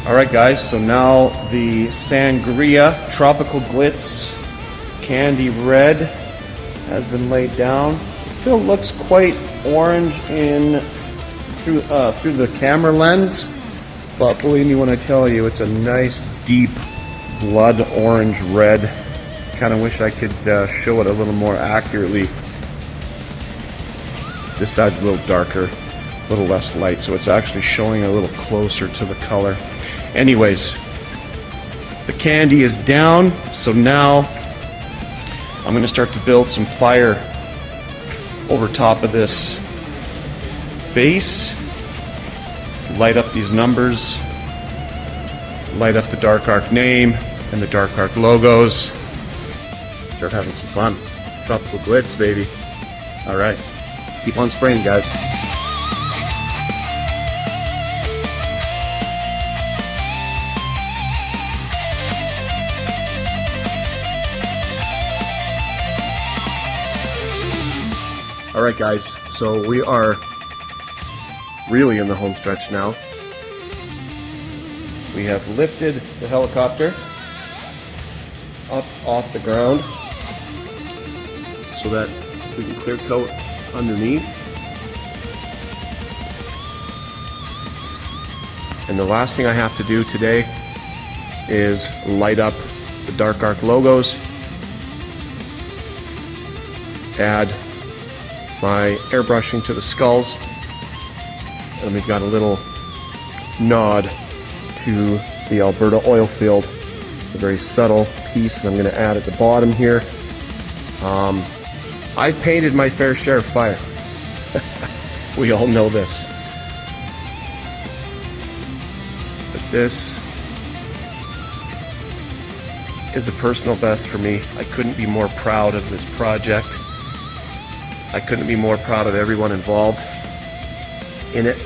Alright guys, so now the Sangria Tropical Glitz Candy Red has been laid down. It still looks quite orange through the camera lens, but believe me when I tell you, it's a nice deep blood orange red. Kind of wish I could show it a little more accurately. This side's a little darker, a little less light, so it's actually showing a little closer to the color. Anyways, the candy is down, so now I'm going to start to build some fire over top of this base, light up these numbers, light up the Dark Arc name and the Dark Arc logos, start having some fun. Tropical Glitz, baby. Alright, keep on spraying, guys. Alright guys, so we are really in the home stretch now. We have lifted the helicopter up off the ground so that we can clear coat underneath. And the last thing I have to do today is light up the Dark Arc logos, add my airbrushing to the skulls, and we've got a little nod to the Alberta oil field, a very subtle piece that I'm going to add at the bottom here. I've painted my fair share of fire. We all know this. But this is a personal best for me. I couldn't be more proud of this project. I couldn't be more proud of everyone involved in it.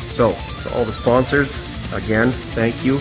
So, to all the sponsors, again, thank you.